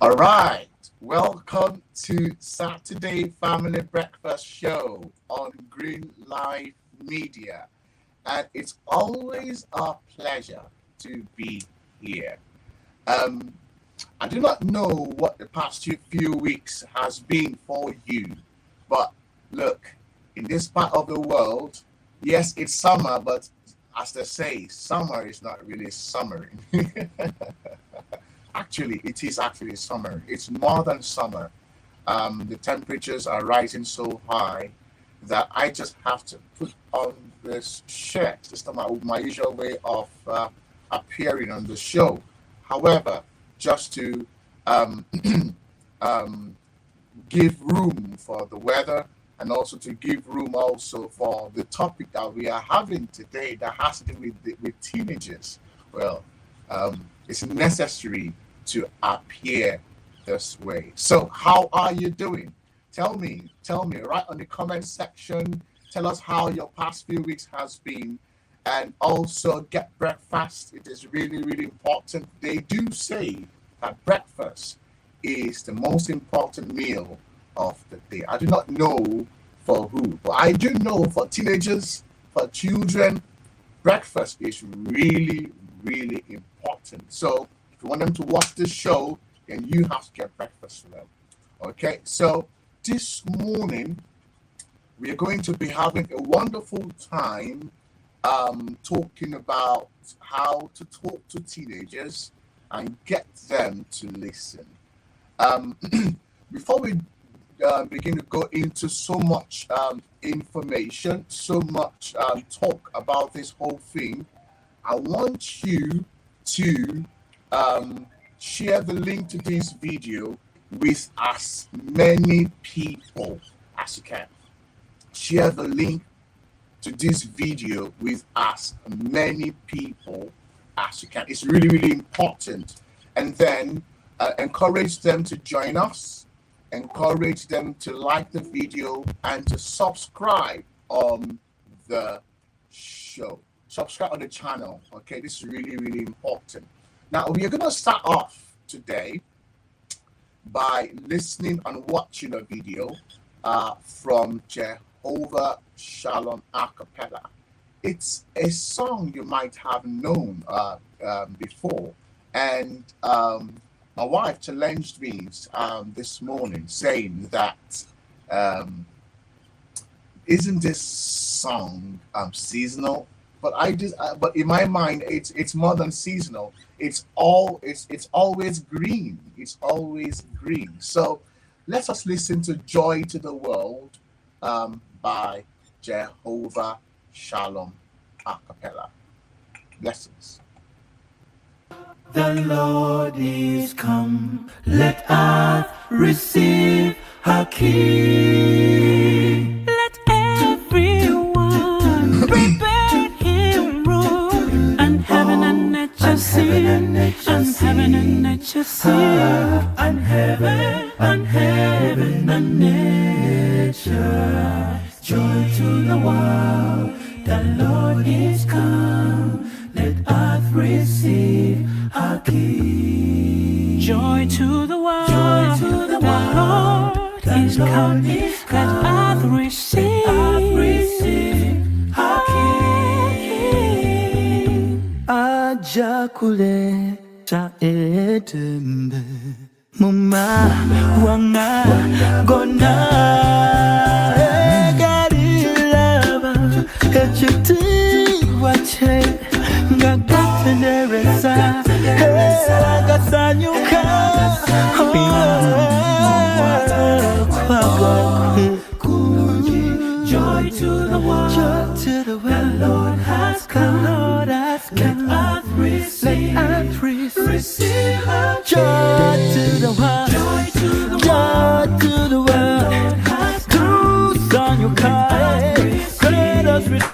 All right, welcome to Saturday Family Breakfast Show on Green Life Media. And it's always a pleasure to be here. I do not know what the past few weeks has been for you, but look, in this part of the world, yes, it's summer, but as they say, summer is not really summer. Actually, it is actually summer. It's more than summer. The temperatures are rising so high that I just have to put on this shirt. It's not my usual way of appearing on the show. However, just to give room for the weather and also to give room also for the topic that we are having today that has to do with teenagers. Well, it's necessary to appear this way. So how are you doing? Tell me right on the comment section. Tell us how your past few weeks has been, and also get breakfast. It is really, really important. They do say that breakfast is the most important meal of the day. I do not know for who, but I do know for teenagers, for children, breakfast is really, really important. So if you want them to watch the show, then you have to get breakfast for them. Okay, so this morning we are going to be having a wonderful time talking about how to talk to teenagers and get them to listen. Before we begin to go into so much information, so much talk about this whole thing, I want you to share the link to this video with as many people as you can. Share the link to this video with as many people as you can. It's really, really important. And then encourage them to join us. Encourage them to like the video and to subscribe on the show. Subscribe on the channel. Okay, this is really, really important. Now, we are going to start off today by listening and watching a video from Jehovah Shalom a cappella. It's a song you might have known before. And my wife challenged me this morning saying that isn't this song seasonal? But but in my mind, it's more than seasonal. It's always green. It's always green. So let us listen to "Joy to the World" by Jehovah Shalom a cappella. Blessings. The Lord is come. Let earth receive her King. Let everyone prepare him room, and heaven and nature sing, and heaven and nature sing, And heaven and nature. Joy to the world. The Lord is come. Let earth receive her King. joy to the world. Joy to the world. Lord is come. Let earth receive her King. Ajakule cha etembe muma wanga gona garilaba echiti wache ngakatenereza gasanyuka joy to the world. The Lord has come. Let earth receive her joy to the world. Joy to the world. Through Son you come. Let us receive.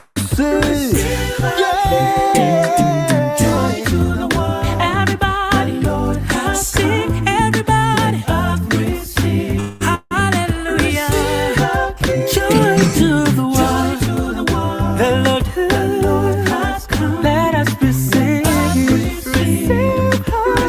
Joy to the world. everybody. Lord has Sing everybody. earth receive. Hallelujah. Joy to the world. The Lord has come. Let us receive. Receive her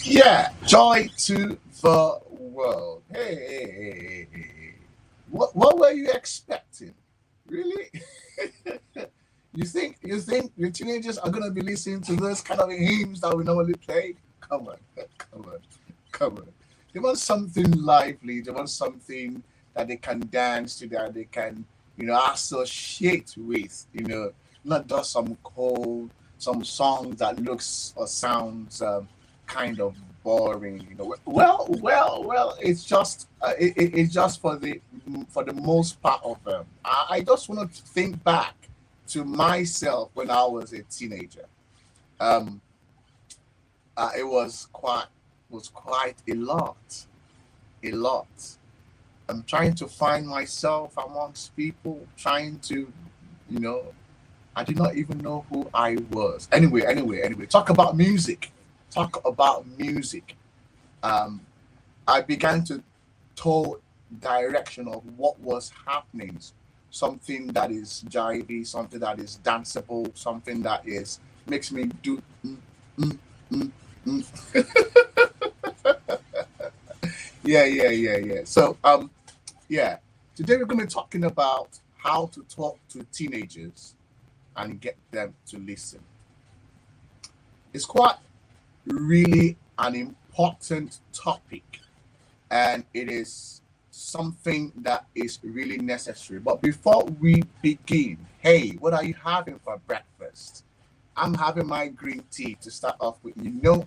Yeah, joy to the world. Hey. What were you expecting? Really? You think the teenagers are gonna be listening to those kind of hymns that we normally play? Come on, come on, come on. They want something lively. They want something that they can dance to, that they can, associate with. Not just some songs that looks or sounds kind of boring. Well. It's just it's just for the most part of them. I just want to think back to myself when I was a teenager. Um, it was quite a lot. I'm trying to find myself amongst people, trying to, you know, I did not even know who I was. Anyway. Talk about music. Talk about music. Um, I began to told direction of what was happening. Something that is jivey, something that is danceable, something that is makes me do mm, mm, mm. Yeah. Yeah. Today we're gonna be talking about how to talk to teenagers and get them to listen. It's quite really an important topic, and it is something that is really necessary. But before we begin, hey, what are you having for breakfast? I'm having my green tea to start off with.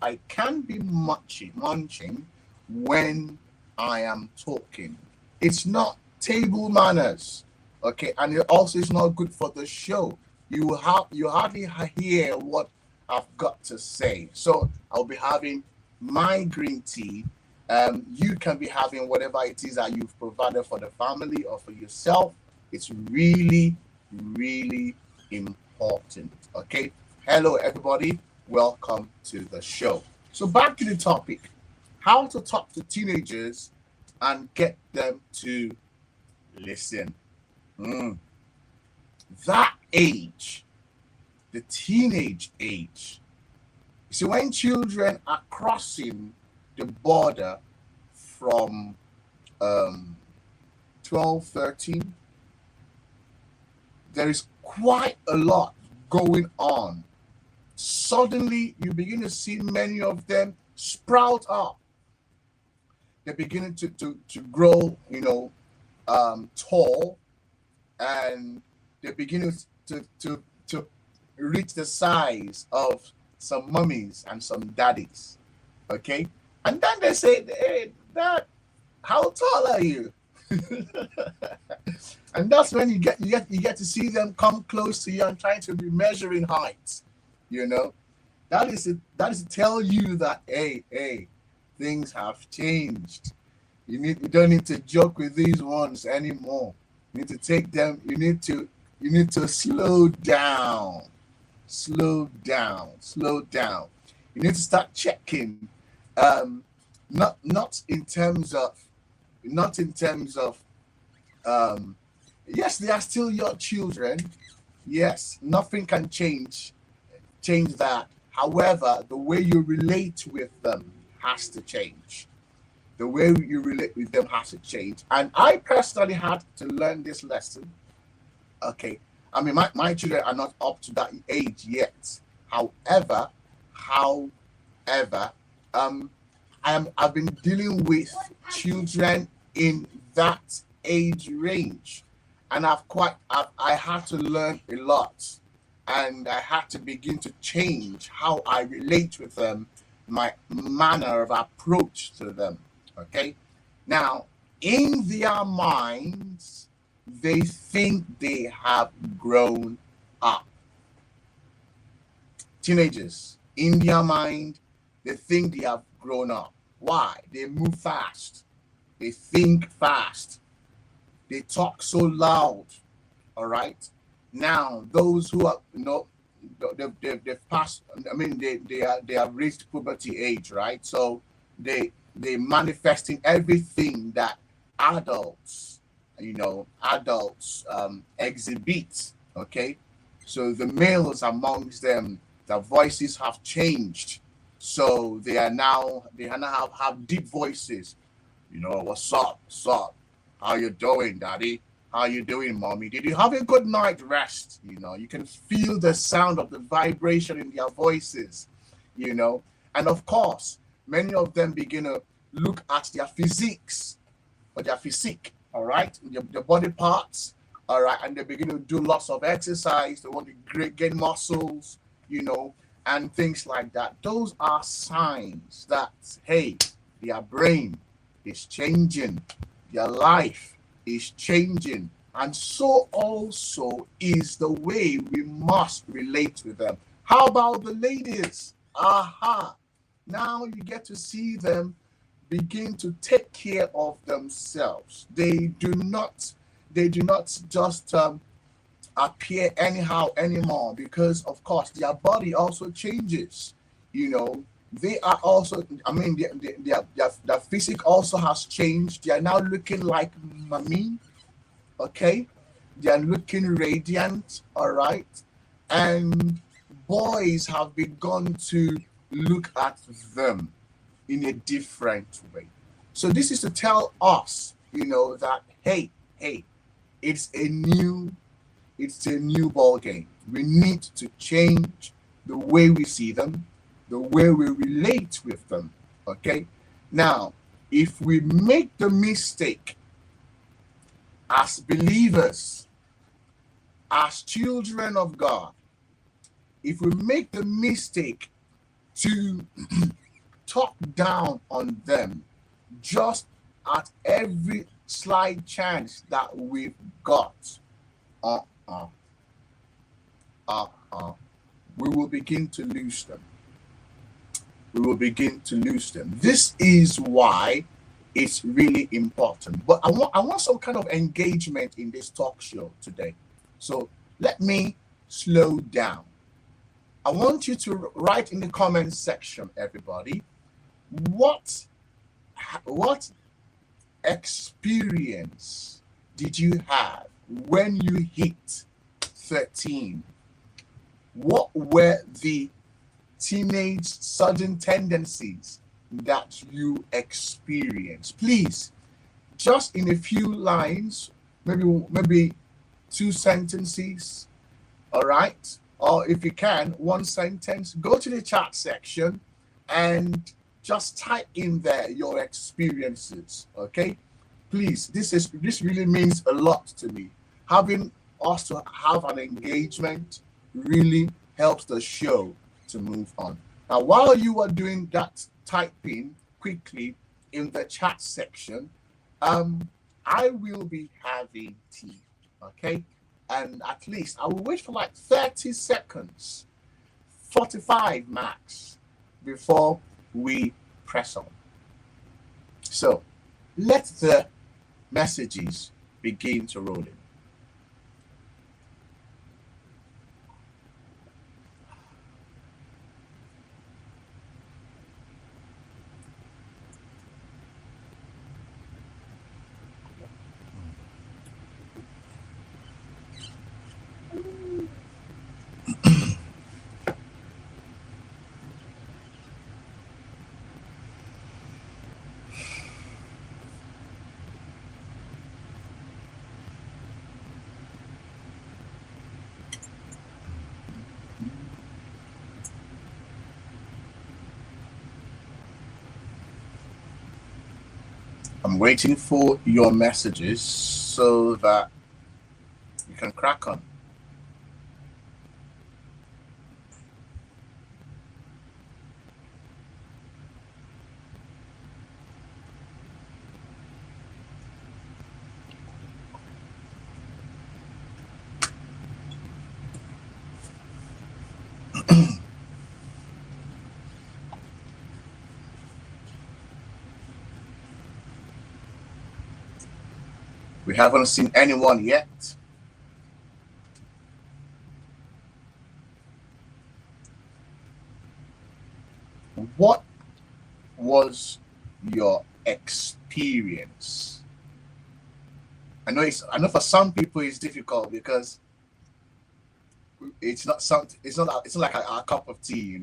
I can be munching when I am talking. It's not table manners, okay, and it also is not good for the show. You hardly hear what I've got to say. So I'll be having my green tea. You can be having whatever it is that you've provided for the family or for yourself. It's really, really important. Okay. Hello, everybody. Welcome to the show. So back to the topic: how to talk to teenagers and get them to listen. Mm. That age, the teenage age. You see, when children are crossing the border from um, 12, 13, there is quite a lot going on. Suddenly, you begin to see many of them sprout up. They're beginning to grow, tall, and they're beginning to reach the size of some mummies and some daddies. Okay? And then they say, hey, Dad, how tall are you? And that's when you get to see them come close to you and trying to be measuring heights. You know, that is to tell you that hey, things have changed. You don't need to joke with these ones anymore. You need to take them. You need to slow down. You need to start checking. Um, not in terms of um, yes, they are still your children. Yes, nothing can change that. However, the way you relate with them has to change. The way you relate with them has to change. And I personally had to learn this lesson. Okay. I mean, my children are not up to that age yet. However, um, I've been dealing with children in that age range, and I had to learn a lot, and I had to begin to change how I relate with them, my manner of approach to them. Okay, now in their minds, they think they have grown up. Teenagers, in their mind, they think they have grown up. Why? They move fast. They think fast. They talk so loud. All right. Now, those who are, they've passed. I mean, they have reached puberty age, right? So they manifesting everything that adults, exhibit. Okay. So the males amongst them, their voices have changed. So they now have deep voices. What's up? What's up? How you doing, daddy? How you doing, mommy? Did you have a good night rest? You can feel the sound of the vibration in their voices, you know. And of course, many of them begin to look at their physiques or their physique, all right, their body parts, all right, and they begin to do lots of exercise. They want to gain muscles, and things like that. Those are signs that, hey, their brain is changing, their life is changing, and so also is the way we must relate with them. How about the ladies? Aha! Now you get to see them begin to take care of themselves. They do not just appear anyhow anymore, because of course their body also changes. They are also, I mean, their physique also has changed. They are now looking like mommy, okay? They are looking radiant, all right? And boys have begun to look at them in a different way. So this is to tell us, that hey, it's a new ball game. We need to change the way we see them, the way we relate with them. Okay. Now, if we make the mistake as believers, as children of God, if we make the mistake to talk down on them just at every slight chance that we've got, we will begin to lose them. We will begin to lose them. This is why it's really important. But I want some kind of engagement in this talk show today. So let me slow down. I want you to write in the comment section, everybody, what experience did you have when you hit 13? What were the teenage sudden tendencies that you experienced? Please, just in a few lines, maybe 2 sentences, all right? Or if you can, 1 sentence, go to the chat section and just type in there your experiences, okay? Please, this really means a lot to me. Having us to have an engagement really helps the show to move on. Now, while you are doing that typing quickly in the chat section, I will be having tea, okay? And at least I will wait for like 30 seconds, 45 max, before we press on. So let the messages begin to roll in. I'm waiting for your messages so that you can crack on. We haven't seen anyone yet. What was your experience? I know for some people it's difficult because it's not like a cup of tea,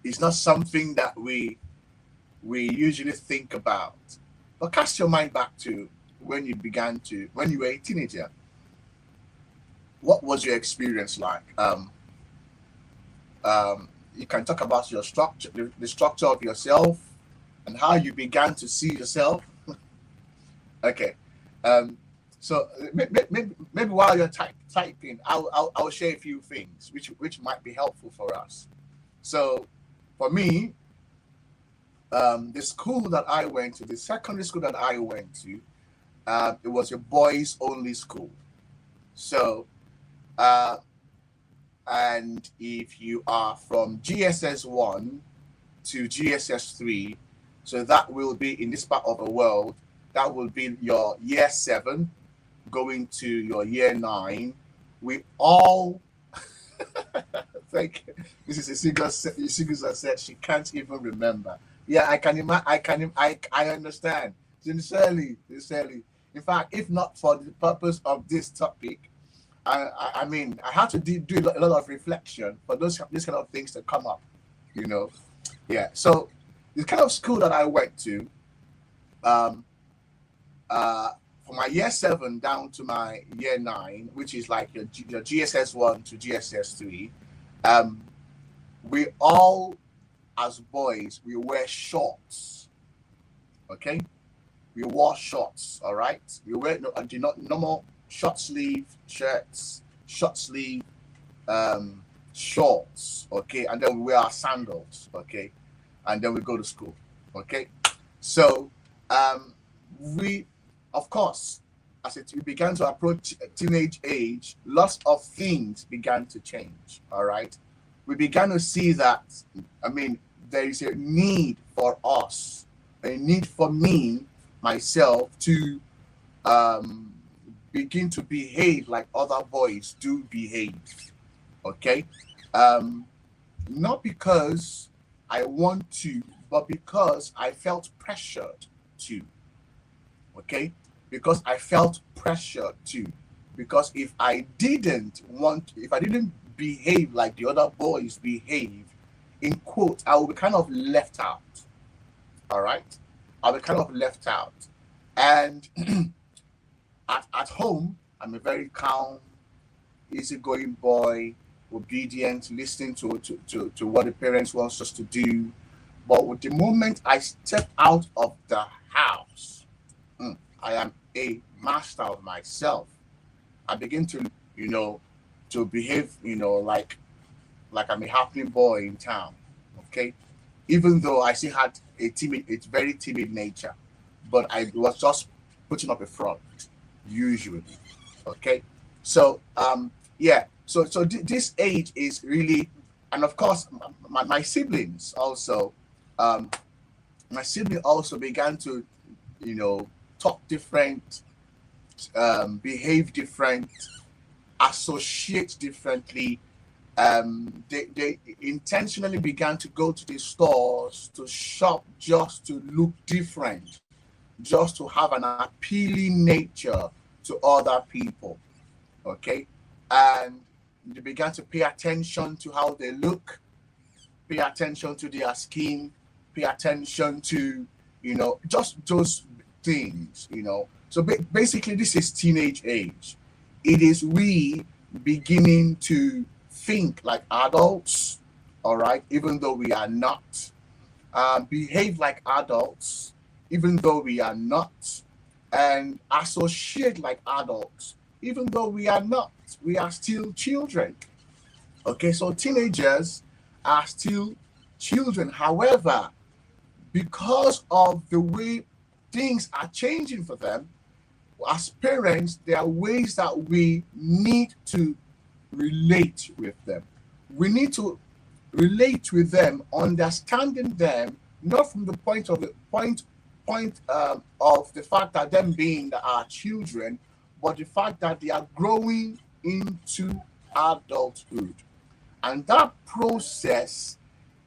It's not something that we usually think about. But cast your mind back to when you were a teenager. What was your experience like? You can talk about your structure, the structure of yourself, and how you began to see yourself. Okay. So maybe while you're typing, I'll share a few things which might be helpful for us. So for me, the school that I went to, the secondary school that I went to, it was a boys only school. So, and if you are from GSS 1 to GSS 3, so that will be in this part of the world, that will be your year 7 going to your year 9. We all, thank you. This is a single that said she can't even remember. Yeah, I understand. Sincerely. In fact, if not for the purpose of this topic, I mean, I had to do a lot of reflection for these kind of things to come up, you know. Yeah. So the kind of school that I went to, from my year 7 down to my year 9, which is like your GSS 1 to GSS 3, we all, as boys, we wear shorts. Okay, we wore shorts. All right, we wear normal short sleeve shirts, short sleeve shorts. Okay, and then we wear our sandals. Okay, and then we go to school. Okay, so we, of course, as we began to approach teenage age, lots of things began to change. All right, we began to see that, I mean, there is a need for us, a need for me, myself, to begin to behave like other boys do behave. Okay, not because I want to, but because I felt pressured to. Okay, because I felt pressured to. Because if I didn't behave like the other boys behave, in quote, I will be kind of left out. All right, I'll be kind of left out. And at home, I'm a very calm, easygoing boy, obedient, listening to what the parents want us to do. But with the moment I step out of the house, I am a master of myself. I begin to, to behave, like I'm a happening boy in town. Okay, even though I still had a very timid nature, but I was just putting up a front usually. Okay, so so this age is really, and of course my siblings also, began to talk different, behave different, associate differently. They intentionally began to go to the stores to shop just to look different, just to have an appealing nature to other people. Okay, and they began to pay attention to how they look, pay attention to their skin, pay attention to just those things. So basically, this is teenage age. It is we beginning to think like adults, all right, even though we are not, behave like adults, even though we are not, and associate like adults, even though we are not. We are still children. Okay, so teenagers are still children. However, because of the way things are changing for them, as parents, there are ways that we need to relate with them. We need to relate with them, understanding them, not from the point of the fact that them being our children, but the fact that they are growing into adulthood. And that process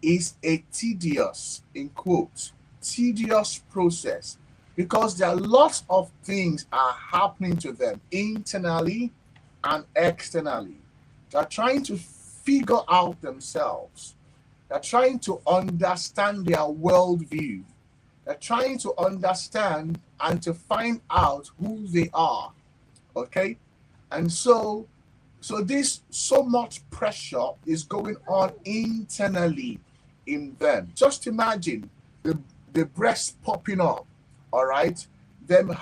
is a tedious, in quotes, tedious process, because there are lots of things are happening to them internally and externally. They're trying to figure out themselves. They're trying to understand their worldview. They're trying to understand and to find out who they are. Okay? And so this so much pressure is going on internally in them. Just imagine the breast popping up, all right? Them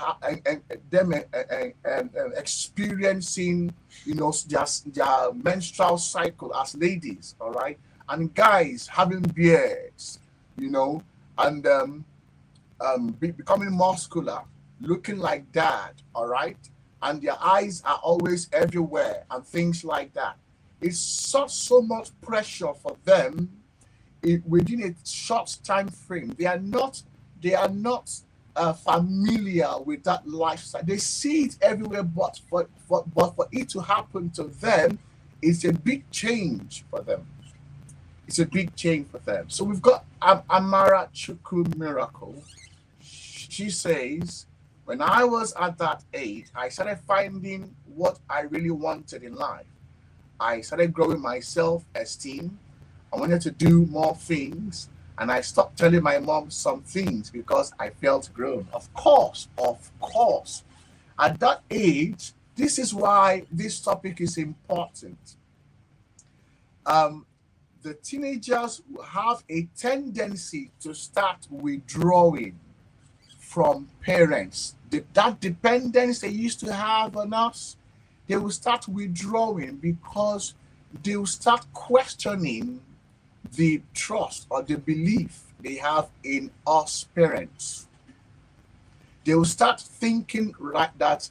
experiencing, their menstrual cycle as ladies, all right? And guys having beards, and becoming muscular, looking like dad, all right? And their eyes are always everywhere and things like that. It's so much pressure for them within a short time frame. They are not familiar with that lifestyle. They see it everywhere, but for it to happen to them, it's a big change for them. It's a big change for them. So we've got Amara Chukwu Miracle. She says, when I was at that age, I started finding what I really wanted in life. I started growing my self-esteem. I wanted to do more things, and I stopped telling my mom some things because I felt grown. Of course. At that age, this is why this topic is important. The teenagers have a tendency to start withdrawing from parents. That dependence they used to have on us, they will start withdrawing because they will start questioning the trust or the belief they have in us parents. They will start thinking like that.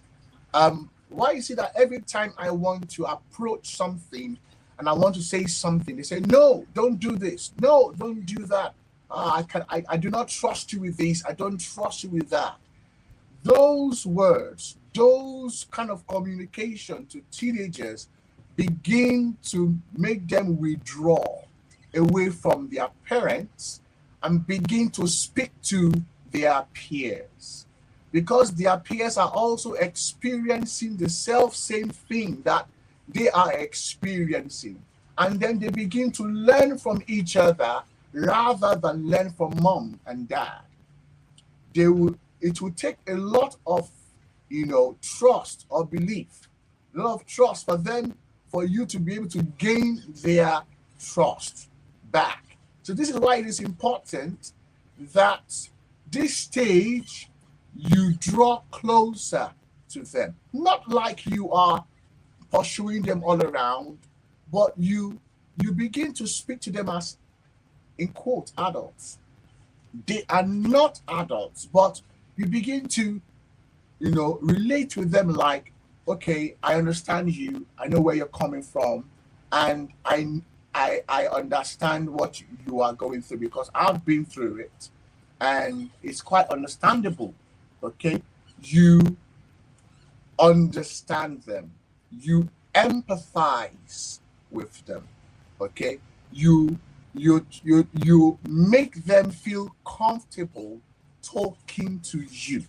Why is it that every time I want to approach something and I want to say something, they say, no, don't do this. No, don't do that. I do not trust you with this. I don't trust you with that. Those words, those kind of communication to teenagers begin to make them withdraw away from their parents and begin to speak to their peers, because their peers are also experiencing the same thing that they are experiencing. And then they begin to learn from each other rather than learn from mom and dad. It will take a lot of trust or belief, a lot of trust for you to be able to gain their trust back. So this is why it is important that this stage you draw closer to them. Not like you are pursuing them all around, but you begin to speak to them as, in quote, adults. They are not adults, but you begin to, relate with them like, okay, I understand you. I know where you're coming from, and I understand what you are going through because I've been through it, and it's quite understandable. Okay, you understand them, you empathize with them. Okay, you make them feel comfortable talking to you.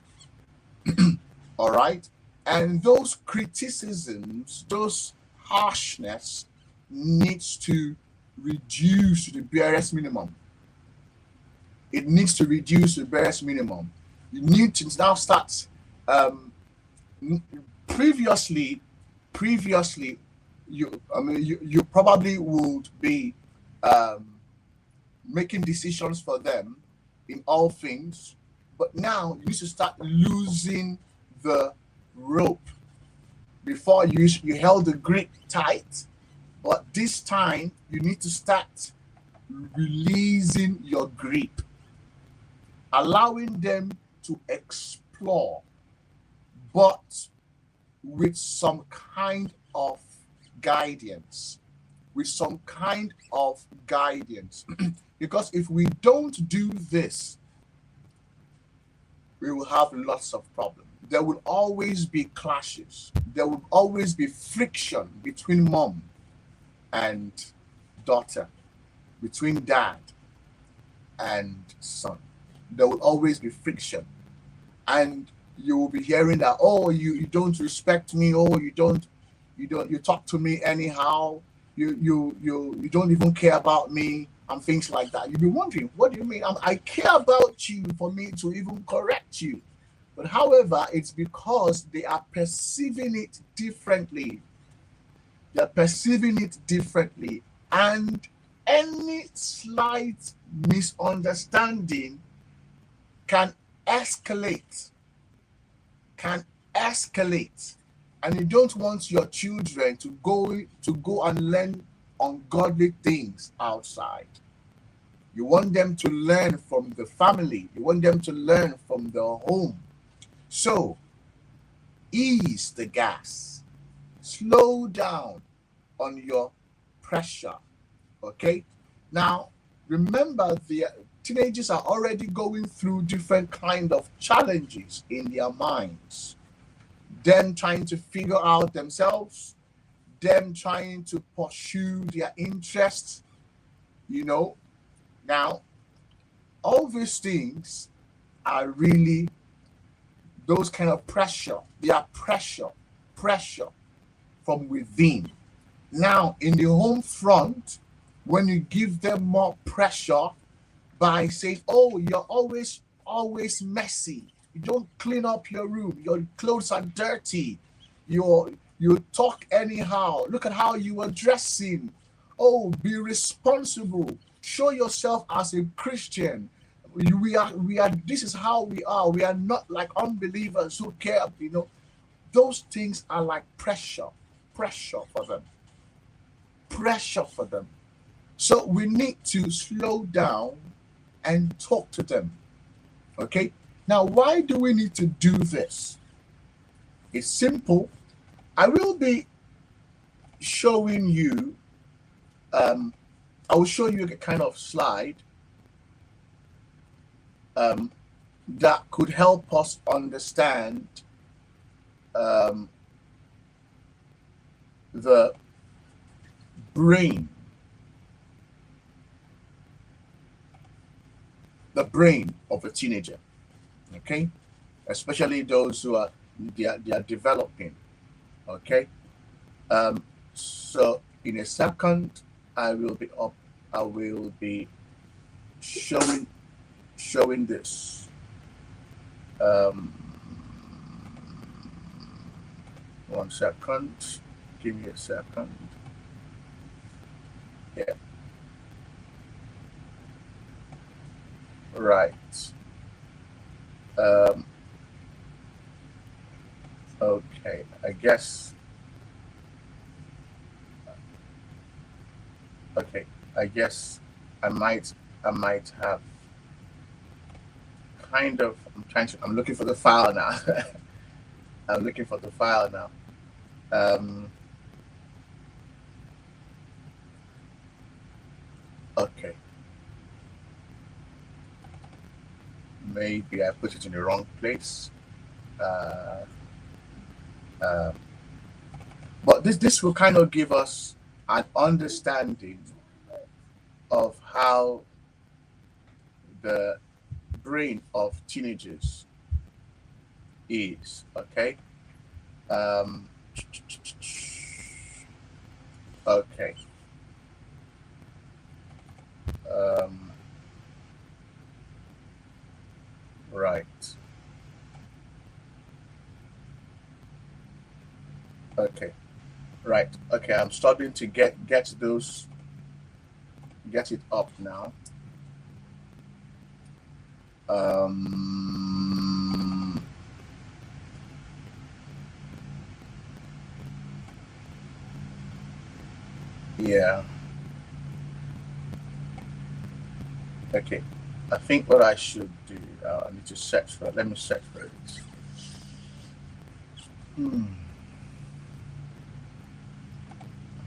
All right, and those criticisms, those harshness needs to reduce to the barest minimum. It needs to reduce to the barest minimum. You need to now start. Previously, you probably would be making decisions for them in all things, but now you need to start losing the rope. Before you held the grip tight, but this time you need to start releasing your grip, allowing them to explore, but with some kind of guidance. Because if we don't do this, we will have lots of problems. There will always be clashes. There will always be friction between mom and daughter, between dad and son. There will always be friction. And you will be hearing that, oh, you don't respect me, oh, you talk to me anyhow, you don't even care about me, and things like that. You'll be wondering, what do you mean? I care about you for me to even correct you. But however, it's because they are perceiving it differently. They're perceiving it differently. And any slight misunderstanding can escalate. Can escalate. And you don't want your children to go and learn ungodly things outside. You want them to learn from the family. You want them to learn from the home. So, ease the gas. Slow down on your pressure. Okay? Now, remember, the teenagers are already going through different kind of challenges in their minds. Them trying to figure out themselves, them trying to pursue their interests, you know. Now, all these things are really those kind of pressure. They are pressure from within. Now, in the home front, when you give them more pressure by saying, oh, you're always messy. You don't clean up your room. Your clothes are dirty. You talk anyhow. Look at how you are dressing. Oh, be responsible. Show yourself as a Christian. We are. This is how we are. We are not like unbelievers who care. You know, those things are like pressure for them. Pressure for them. So we need to slow down and talk to them. Okay. Now, why do we need to do this? It's simple. I will be showing you. I will show you a kind of slide that could help us understand the brain of a teenager. Okay, especially those who are developing. Okay, so in a second I will be showing this. 1 second, give me a second. Yeah, right. Okay, I guess. Okay, I guess I might have kind of. I'm looking for the file now. I'm looking for the file now. Okay. Maybe I put it in the wrong place. But this will kind of give us an understanding of how the brain of teenagers is. Okay. Okay. Right. Okay. Right. Okay. I'm starting to get it up now. Yeah. Okay. I think what I should do, I need to search for it. Let me search for it. I'm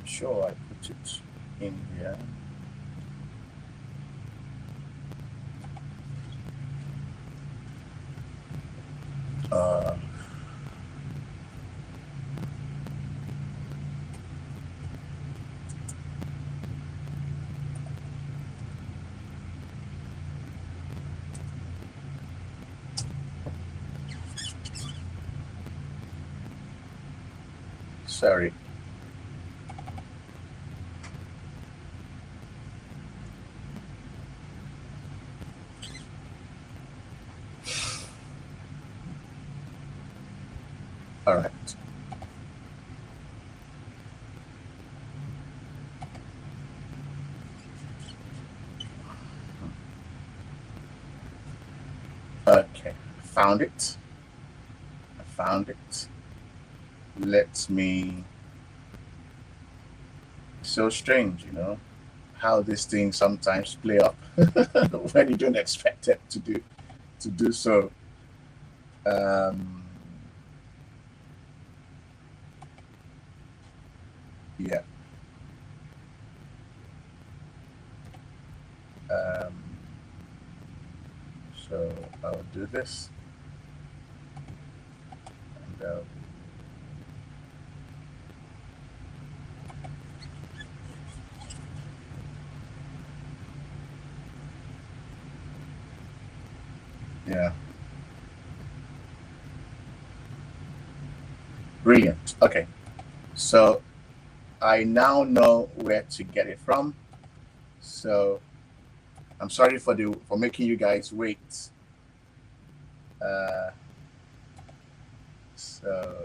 sure I put it in here. Sorry. All right. Okay, found it. I found it. Let me. So strange, you know, how these things sometimes play up when you don't expect it to do so. Um, yeah. Um, so I'll do this, and yeah, brilliant. Okay, so I now know where to get it from. So I'm sorry for making you guys wait. Uh, so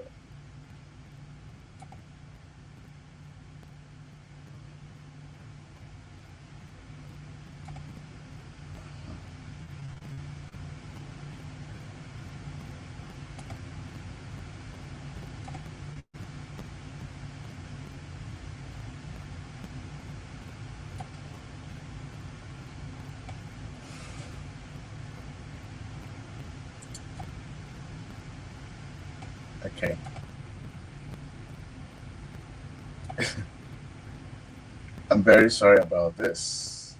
okay. I'm very sorry about this,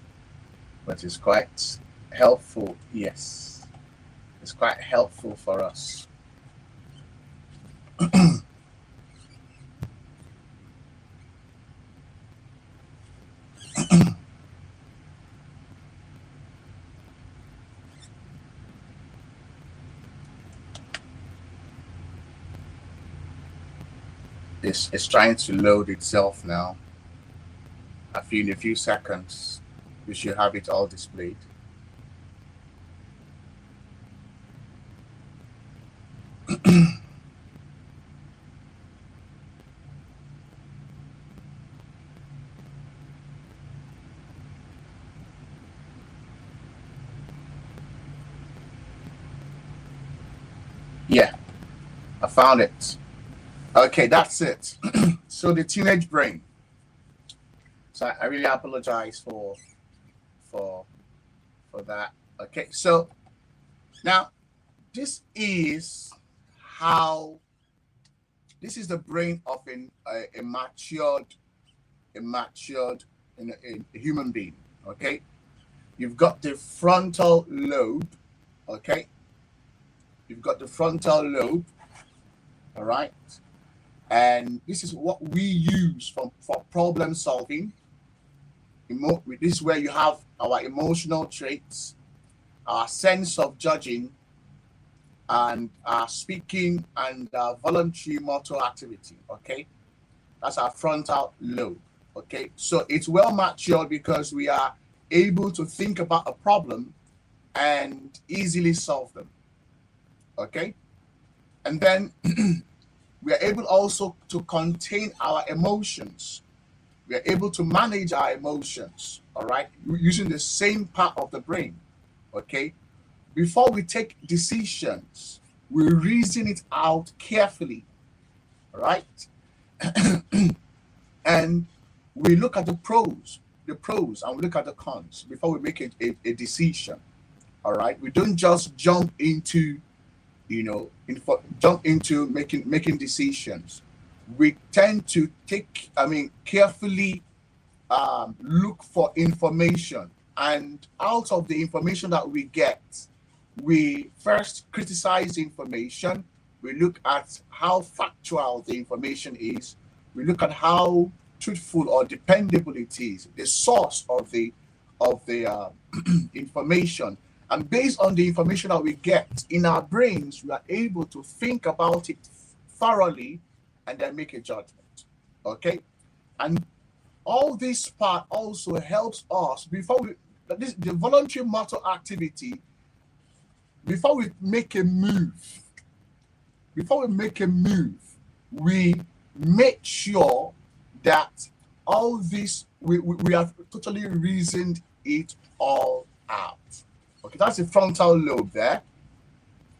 but it's quite helpful. Yes, it's quite helpful for us. It's trying to load itself now. I feel in a few seconds we should have it all displayed. Yeah, I found it. Okay, that's it. So the teenage brain. So I really apologize for for that. Okay, so now this is how this is the brain of a matured a human being. Okay, you've got the frontal lobe. Okay, you've got the frontal lobe. All right, and this is what we use for problem solving. This is where you have our emotional traits, our sense of judging, and our speaking and voluntary motor activity. Okay, that's our frontal lobe. Okay, so it's well matured because we are able to think about a problem and easily solve them. Okay, and then we are able also to contain our emotions. We are able to manage our emotions, all right, using the same part of the brain. Okay, before we take decisions, we reason it out carefully, all right, and we look at the pros, and we look at the cons before we make a decision. All right, we don't just jump into jump into making decisions. We tend to carefully look for information, and out of the information that we get, we first criticize the information. We look at how factual the information is. We look at how truthful or dependable it is, the source of the information. And based on the information that we get in our brains, we are able to think about it thoroughly and then make a judgment. Okay? And all this part also helps us the voluntary motor activity, before we make a move, before we make a move, we make sure that all this we have totally reasoned it all out. Okay, that's the frontal lobe there.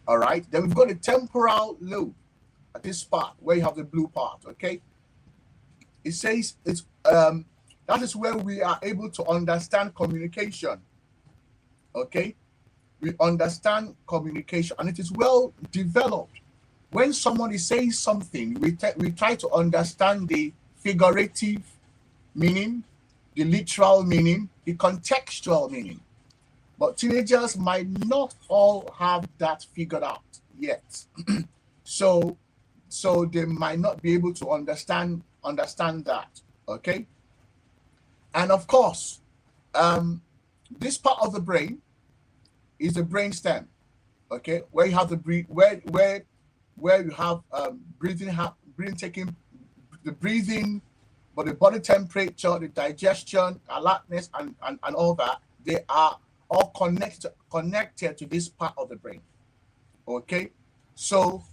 All right, then we've got the temporal lobe at this part where you have the blue part. Okay, it says it's that is where we are able to understand communication. Okay, we understand communication, and it is well developed. When somebody says something, we try to understand the figurative meaning, the literal meaning, the contextual meaning. But teenagers might not all have that figured out yet. so they might not be able to understand that. Okay. And of course, this part of the brain is the brain stem. Okay, where you have the where you have breathing taking the breathing, but the body temperature, the digestion, alertness, and all that, they are all connected to this part of the brain. Okay, so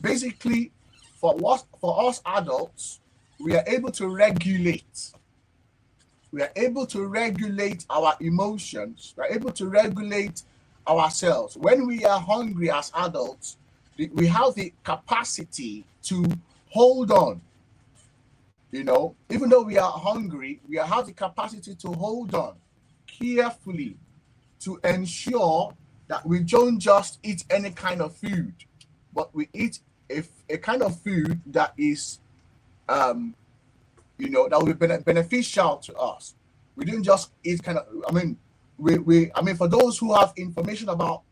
basically, for us adults, we are able to regulate. We are able to regulate our emotions. We are able to regulate ourselves. When we are hungry as adults, we have the capacity to hold on. You know, even though we are hungry, we have the capacity to hold on carefully to ensure that we don't just eat any kind of food, but we eat a kind of food that is that will be beneficial to us. We didn't just eat kind of, for those who have information about,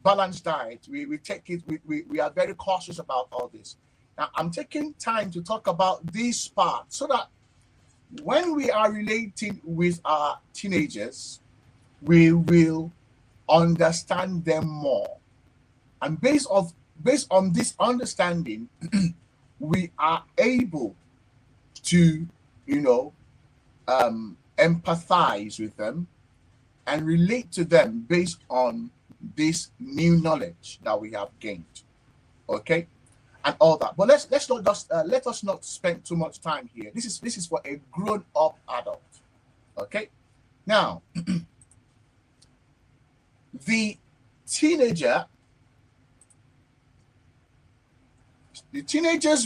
balanced diet, we take it, we are very cautious about all this. Now, I'm taking time to talk about this part so that when we are relating with our teenagers, we will understand them more. And based on this understanding, we are able to, empathize with them and relate to them based on this new knowledge that we have gained. Okay, and all that. But let's not just let us not spend too much time here. This is for a grown-up adult. Okay, now the teenager's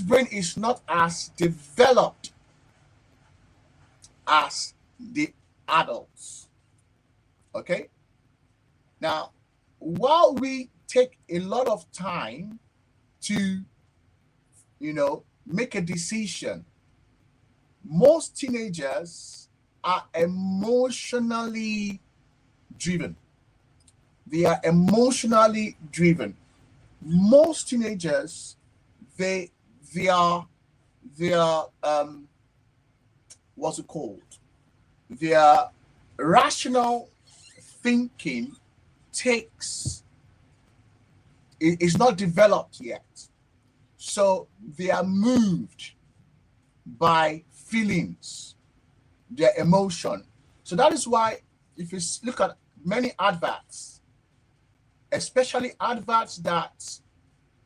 brain is not as developed as the adults. Okay, now while we take a lot of time to make a decision, most teenagers are emotionally driven. They are emotionally driven. Most teenagers, they are what's it called? Their rational thinking is not developed yet. So they are moved by feelings, their emotion. So that is why if you look at many adverts, especially adverts that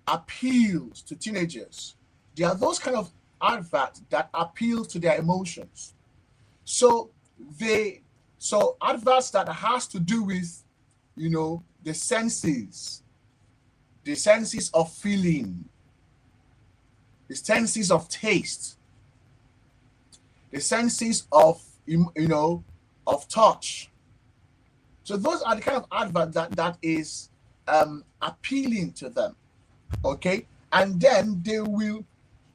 appeals to teenagers, there are those kind of adverts that appeal to their emotions. So adverts that has to do with the senses of feeling, the senses of taste, the senses of of touch. So those are the kind of advert that is appealing to them. Okay, and then they will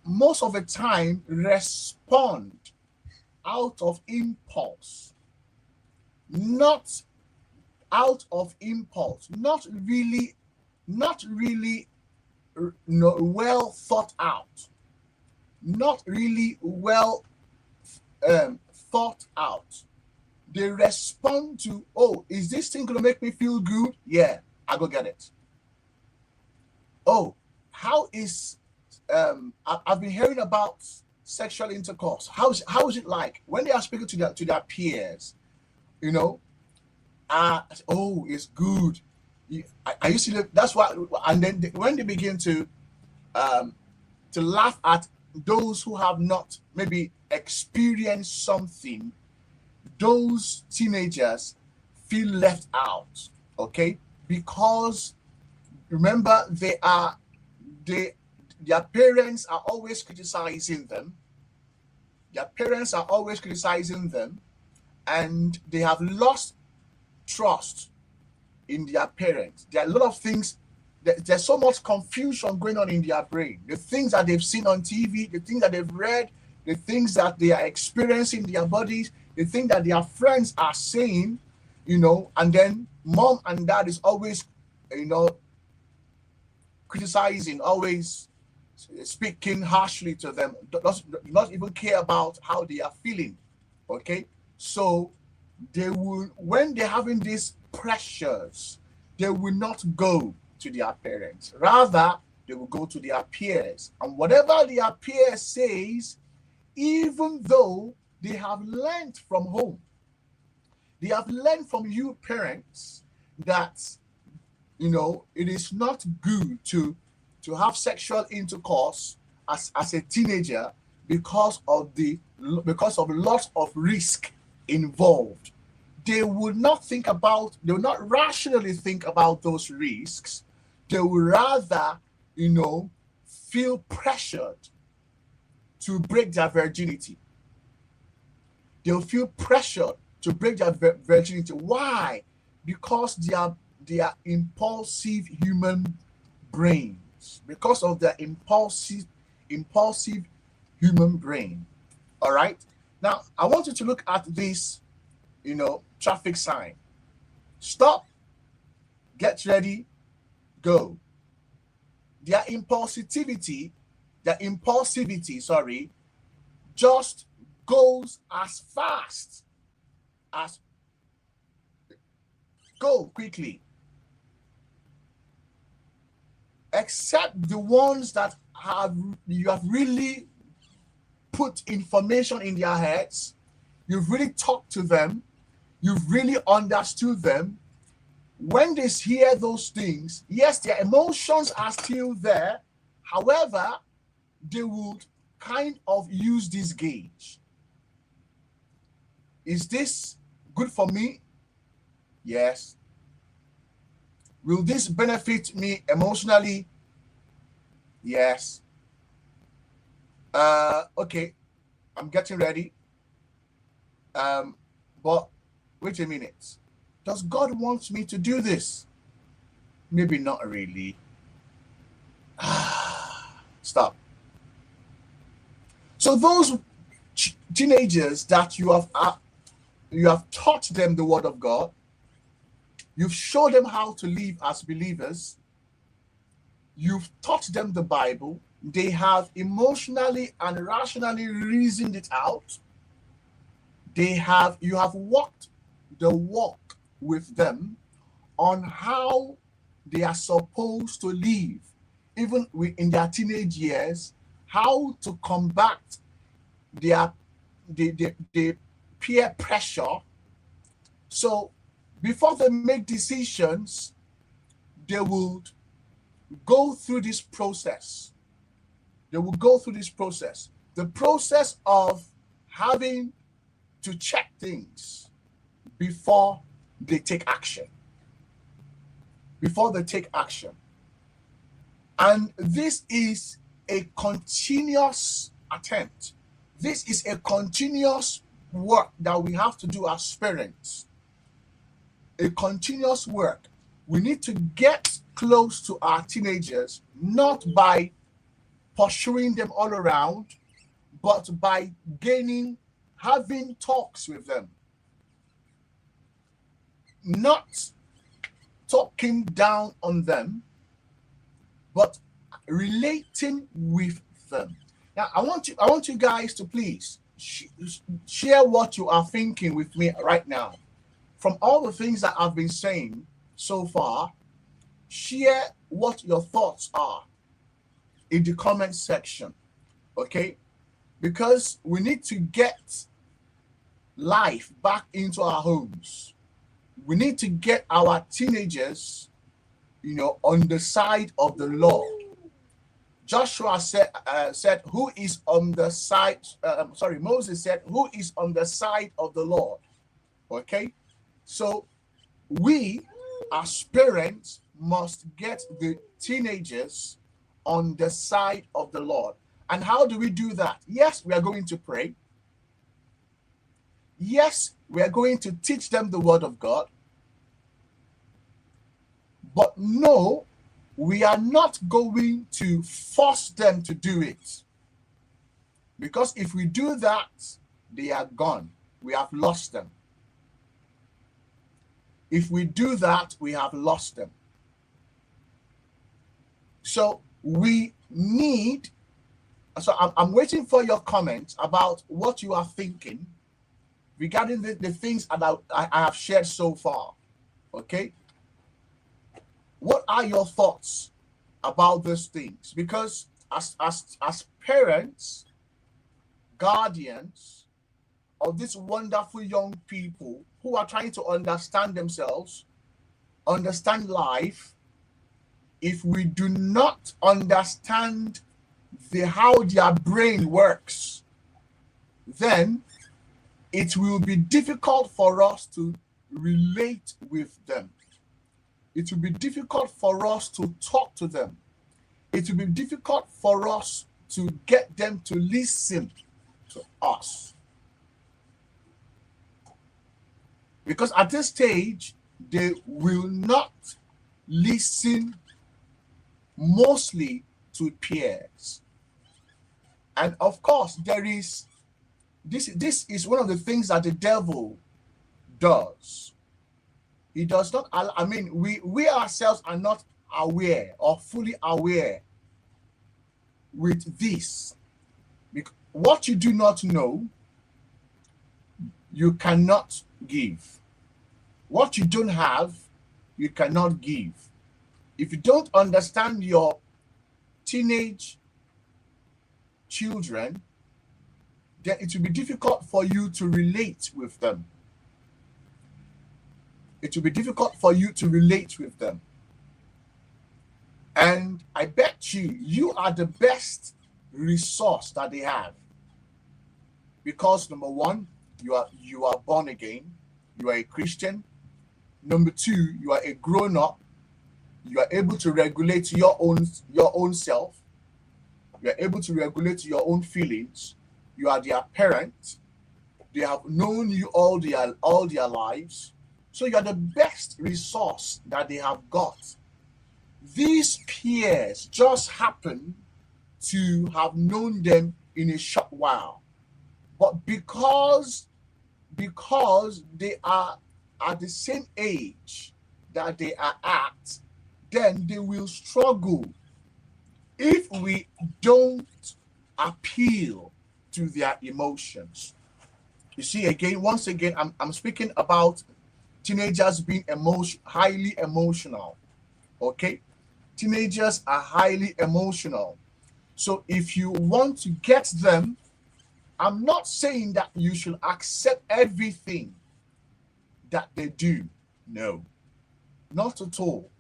most of the time respond out of impulse, not really well thought out, not really well thought out. They respond to, oh, is this thing gonna make me feel good? Yeah, I go get it. Oh, how is I've been hearing about sexual intercourse. How is it like when they are speaking to their peers? Oh, it's good. I used to. That's why. And then when they begin to laugh at those who have not maybe experienced something, those teenagers feel left out. Okay, because remember their parents are always criticizing them. Their parents are always criticizing them, and they have lost trust in their parents. There are a lot of things. There's so much confusion going on in their brain. The things that they've seen on TV, the things that they've read, the things that they are experiencing in their bodies, the things that their friends are saying, and then mom and dad is always, criticizing, always speaking harshly to them, does not even care about how they are feeling. Okay, so they will, when they're having these pressures, they will not go to their parents. Rather, they will go to their peers. And whatever their peers says, even though they have learned from home, they have learned from you parents that, it is not good to have sexual intercourse as a teenager because of lots of risk involved. They will not rationally think about those risks. They will rather, feel pressured to break their virginity. They'll feel pressured to break their virginity. Why? Because they are impulsive human brains. Because of their impulsive human brain. All right. Now, I want you to look at this, traffic sign. Stop. Get ready. Go. Their impulsivity, just goes as fast as go quickly. Except the ones that you have really put information in their heads, you've really talked to them, you've really understood them. When they hear those things, yes, their emotions are still there. However, they would kind of use this gauge. Is this good for me? Yes. Will this benefit me emotionally? Yes. Okay, I'm getting ready. But wait a minute. Does God want me to do this? Maybe not really. Stop. So those teenagers that you have taught them the word of God, you've showed them how to live as believers, you've taught them the Bible, they have emotionally and rationally reasoned it out. You have walked the walk with them on how they are supposed to live, even in their teenage years, how to combat the peer pressure. So before they make decisions, they would go through this process. The process of having to check things before they take action. And this is a continuous attempt. This is a continuous work that we have to do as parents. A continuous work. We need to get close to our teenagers, not by pursuing them all around, but by having talks with them. Not talking down on them, but relating with them. Now, I want you guys to please share what you are thinking with me right now. From all the things that I've been saying so far, share what your thoughts are in the comment section, okay? Because we need to get life back into our homes. We need to get our teenagers on the side of the Lord. Joshua said, who is on the side, Moses said, who is on the side of the Lord? Okay, so we as parents must get the teenagers on the side of the Lord. And how do we do that? Yes, we are going to pray. Yes, we are going to teach them the word of God. But no, we are not going to force them to do it. Because if we do that, they are gone. We have lost them. If we do that, we have lost them. So we need, so I'm waiting for your comments about what you are thinking regarding the things that I have shared so far. Okay? What are your thoughts about these things? Because as parents, guardians of these wonderful young people who are trying to understand themselves, understand life, if we do not understand how their brain works, then it will be difficult for us to relate with them. It will be difficult for us to talk to them. It will be difficult for us to get them to listen to us. Because at this stage, they will not listen mostly to peers. And of course, this is one of the things that the devil does. He does not, I mean, we ourselves are not aware or fully aware with this. Because what you do not know, you cannot give. What you don't have, you cannot give. If you don't understand your teenage children, then it will be difficult for you to relate with them. It will be difficult for you to relate with them. And I bet you are the best resource that they have. Because number one, you are born again, you are a Christian. Number two, you are a grown-up. You are able to regulate your own self. You are able to regulate your own feelings. You are their parent. They have known you all their lives. So you are the best resource that they have got. These peers just happen to have known them in a short while. But because they are at the same age that they are at, then they will struggle if we don't appeal to their emotions. You see, once again, I'm speaking about teenagers being highly emotional. Okay? Teenagers are highly emotional. So if you want to get them, I'm not saying that you should accept everything that they do. No, not at all.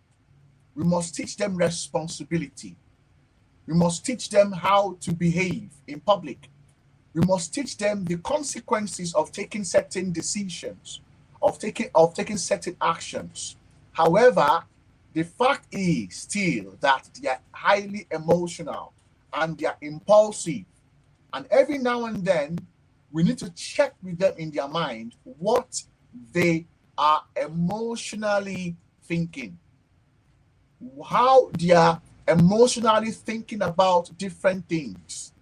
We must teach them responsibility. We must teach them how to behave in public. We must teach them the consequences of taking certain decisions, of taking certain actions. However, the fact is still that they are highly emotional and they are impulsive. And every now and then, we need to check with them in their mind what they are emotionally thinking, how they are emotionally thinking about different things.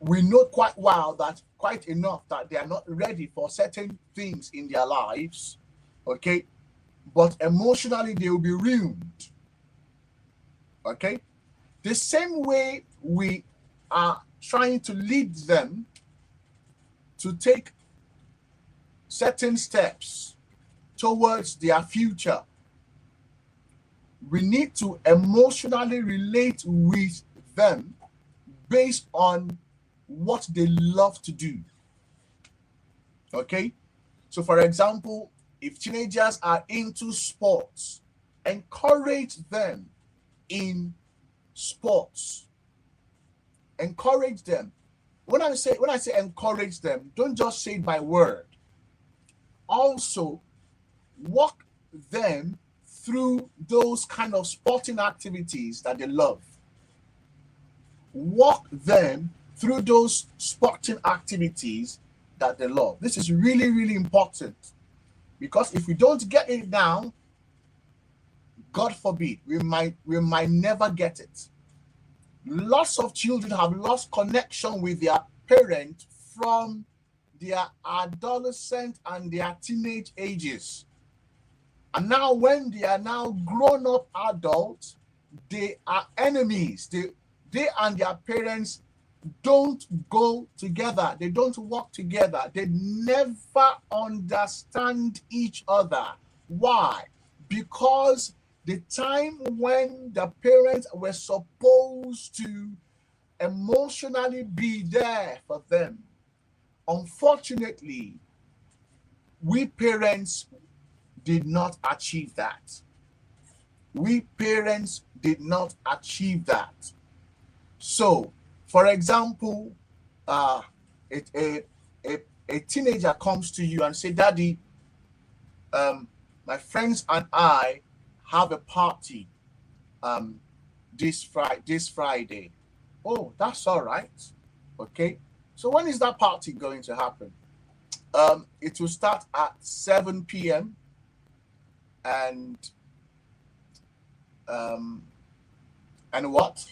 We know quite enough that they are not ready for certain things in their lives, okay? But emotionally, they will be ruined, okay? The same way we are trying to lead them to take certain steps towards their future, we need to emotionally relate with them based on what they love to do. Okay? So for example, If teenagers are into sports, encourage them in sports. Encourage them. When I say encourage them, don't just say it by word. Also, walk them through those kind of sporting activities that they love. Walk them through those sporting activities that they love. This is really, really important, because if we don't get it down, God forbid, we might never get it. Lots of children have lost connection with their parents from their adolescent and their teenage ages. And now when they are now grown up adults, they are enemies. They and their parents don't go together. They don't work together. They never understand each other. Why? Because the time when the parents were supposed to emotionally be there for them, unfortunately, we parents did not achieve that. We parents did not achieve that. So, for example, a teenager comes to you and say, "Daddy, my friends and I have a party this Friday." Oh, that's all right. Okay. So when is that party going to happen? It will start at 7 p.m. and what?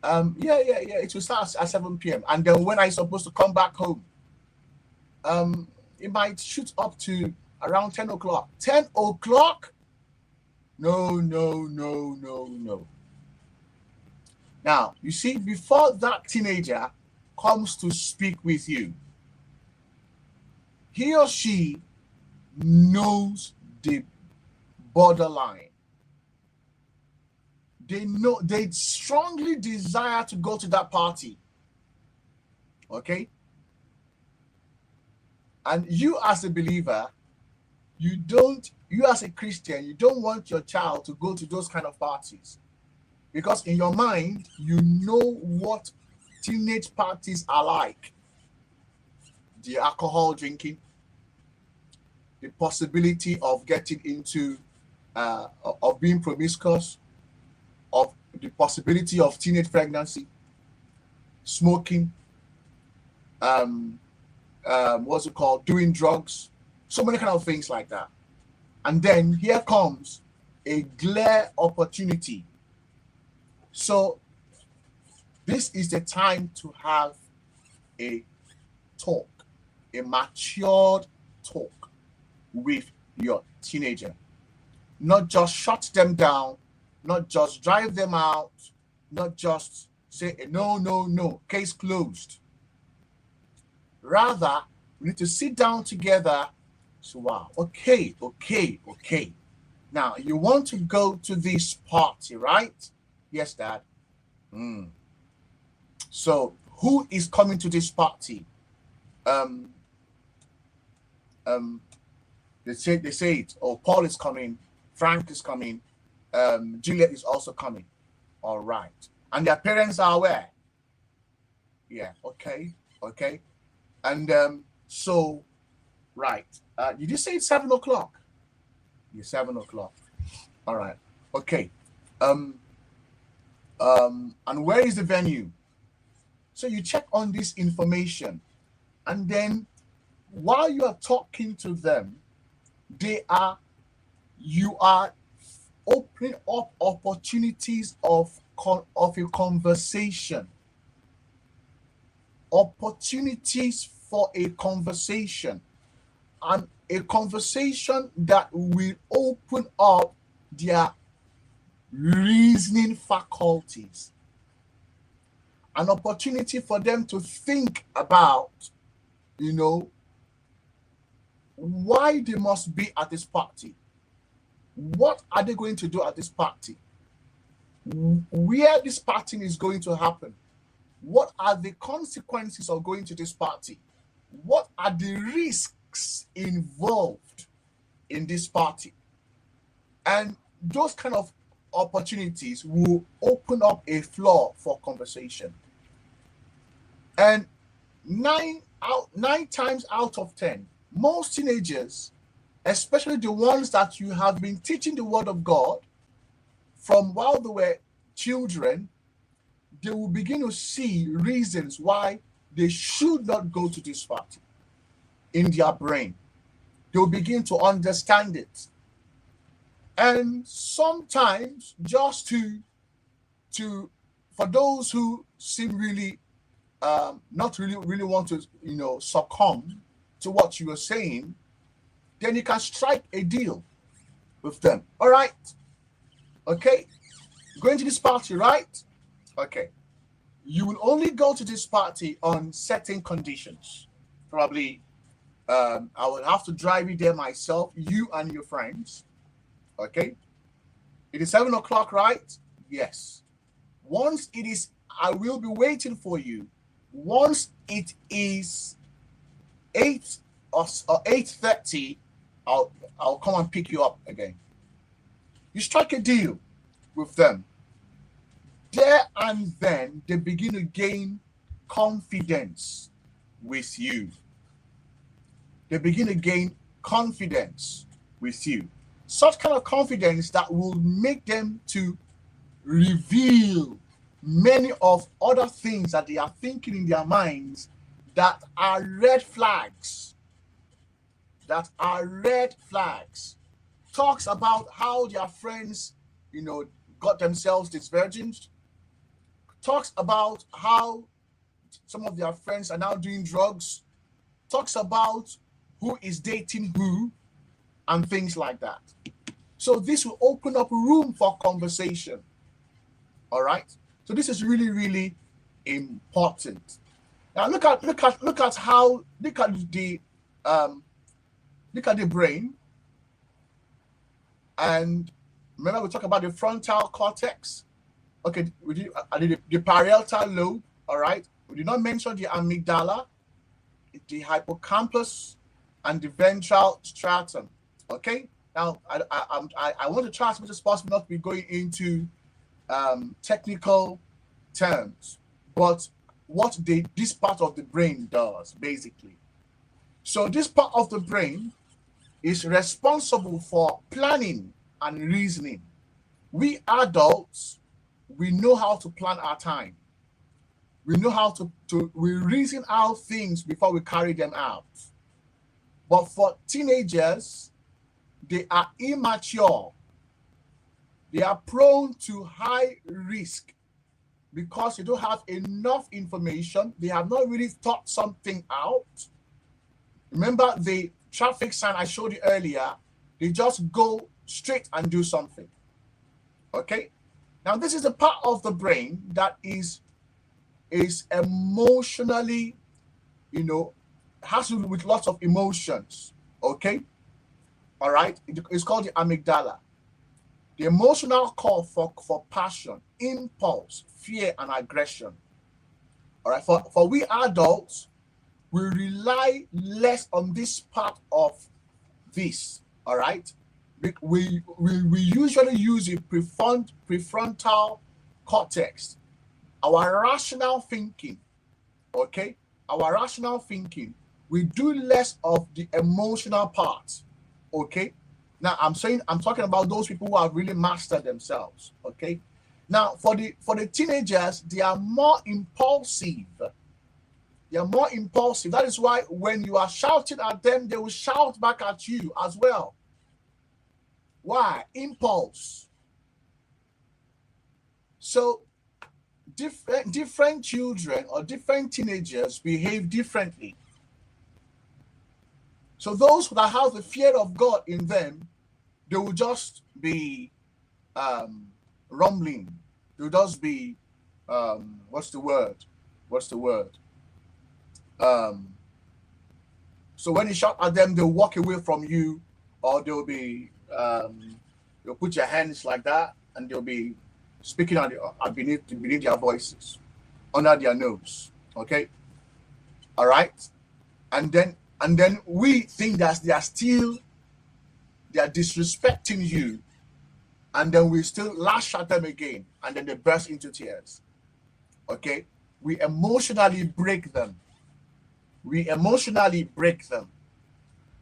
It will start at 7 p.m. And then when I'm supposed to come back home, it might shoot up to around 10 o'clock. 10 o'clock? No. Now, you see, before that teenager comes to speak with you, he or she knows the borderline. They strongly desire to go to that party. Okay? And you as a believer, you as a Christian, you don't want your child to go to those kind of parties. Because in your mind, you know what teenage parties are like. The alcohol drinking, the possibility of getting into, of being promiscuous, of the possibility of teenage pregnancy, smoking, doing drugs, so many kind of things like that. And then here comes a glare opportunity. So this is the time to have a talk, a matured talk with your teenager. Not just shut them down, not just drive them out, not just say no, case closed. Rather, we need to sit down together. So, wow, okay. Now, you want to go to this party, right? Yes, Dad. So, who is coming to this party? They say it. Oh, Paul is coming. Frank is coming. Juliet is also coming. All right. And their parents are aware. Yeah. Okay. And so, right. Did you say it's 7 o'clock? Yeah, 7 o'clock. All right. Okay. And where is the venue? So you check on this information, and then while you are talking to them, you are opening up opportunities of a conversation. Opportunities for a conversation, and a conversation that will open up their reasoning faculties. An opportunity for them to think about, why they must be at this party. What are they going to do at this party? Where this party is going to happen? What are the consequences of going to this party? What are the risks involved? in this party. And those kind of opportunities will open up a floor for conversation. And nine times out of 10, most teenagers, especially the ones that you have been teaching the word of God from while they were children, they will begin to see reasons why they should not go to this party in their brain. They will begin to understand it. And sometimes, just to for those who seem really not really want to succumb to what you are saying, then you can strike a deal with them. All right, okay, going to this party, right? Okay, you will only go to this party on certain conditions. Probably I will have to drive you there myself, you and your friends. Okay, it is 7 o'clock, right? Yes. Once it is, I will be waiting for you. Once it is 8 or 8:30, I'll come and pick you up again. You strike a deal with them. There and then they begin to gain confidence with you. They begin to gain confidence with you. Such kind of confidence that will make them to reveal many of other things that they are thinking in their minds that are red flags. That are red flags. Talks about how their friends, got themselves these virgins. Talks about how some of their friends are now doing drugs. Talks about who is dating who and things like that. So this will open up room for conversation. All right. So this is really, really important. Now look at the brain. And remember, we talked about the frontal cortex. Okay, the parietal lobe. All right. We did not mention the amygdala, the hippocampus, and the ventral stratum. Okay. Now, I want to try as much as possible not to be going into technical terms, but what this part of the brain does, basically. So this part of the brain is responsible for planning and reasoning. We adults, we know how to plan our time. We know how we reason out things before we carry them out. But for teenagers, they are immature. They are prone to high risk because they don't have enough information. They have not really thought something out. Remember the traffic sign I showed you earlier? They just go straight and do something. Okay? Now, this is the part of the brain that is emotionally, has to do with lots of emotions. Okay? All right? It's called the amygdala. The emotional core for passion, impulse, fear, and aggression. All right? For we adults, we rely less on this part of this. All right? We usually use the prefrontal cortex. Our rational thinking, okay? Our rational thinking, we do less of the emotional part, okay? Now I'm talking about those people who have really mastered themselves, okay? Now for the teenagers, they are more impulsive. They are more impulsive. That is why when you are shouting at them, they will shout back at you as well. Why? Impulse. So different children or different teenagers behave differently. So those that have the fear of God in them, they will just be rumbling. They will just be what's the word? So when you shout at them, they'll walk away from you, or they'll be they'll put your hands like that, and they'll be speaking beneath their voices, under their nose. Okay, all right, and then we think that they are still they are disrespecting you, and then we still lash at them again, and then they burst into tears. Okay? We emotionally break them. We emotionally break them.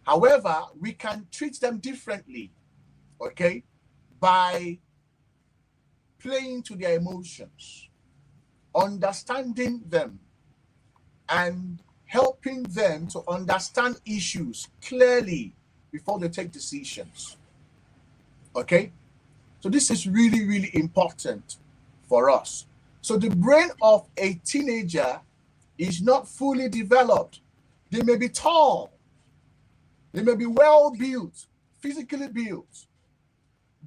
However, we can treat them differently, okay, by playing to their emotions, understanding them, and helping them to understand issues clearly before they take decisions. Okay? So this is really, really important for us. So the brain of a teenager is not fully developed. They may be tall, they may be well built, physically built,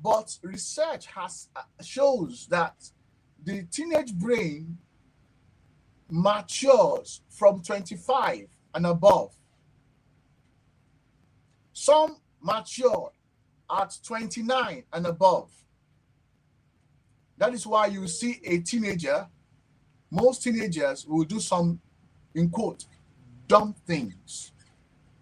but research shows that the teenage brain matures from 25 and above. Some mature at 29 and above. That is why you see a teenager, most teenagers will do some, in quote, dumb things.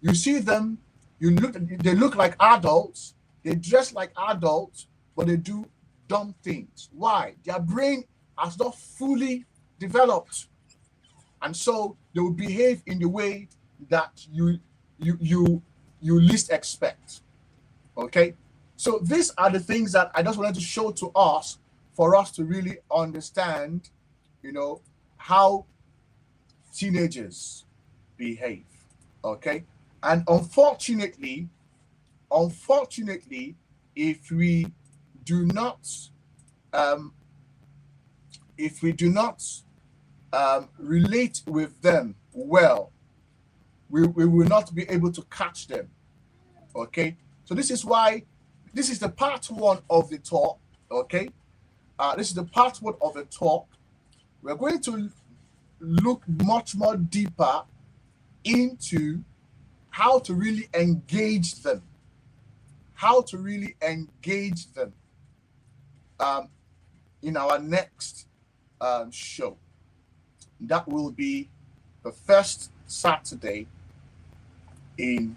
You see them, they look like adults, they dress like adults, but they do dumb things. Why? Their brain has not fully developed. And so they will behave in the way that you least expect. Okay? So these are the things that I just wanted to show to us for us to really understand, how teenagers behave. Okay? And unfortunately, if we do not relate with them well, we will not be able to catch them. Okay, so this is why this is the part one of the talk. Okay, this is the part one of the talk. We're going to look much more deeper into how to really engage them, in our next show. That will be the first Saturday in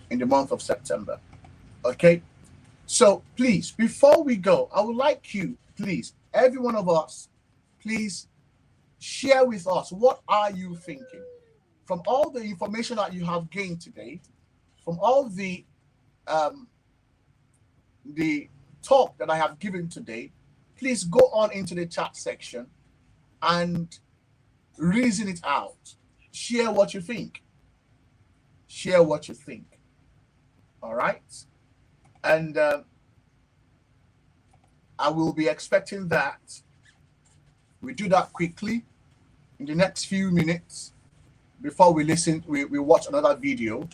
the month of September. Okay, so please, before we go, I would like you, please, every one of us, please share with us, what are you thinking from all the information that you have gained today, from all the talk that I have given today. Please go on into the chat section and reason it out. Share what you think. All right? And I will be expecting that we do that quickly in the next few minutes before we watch another video,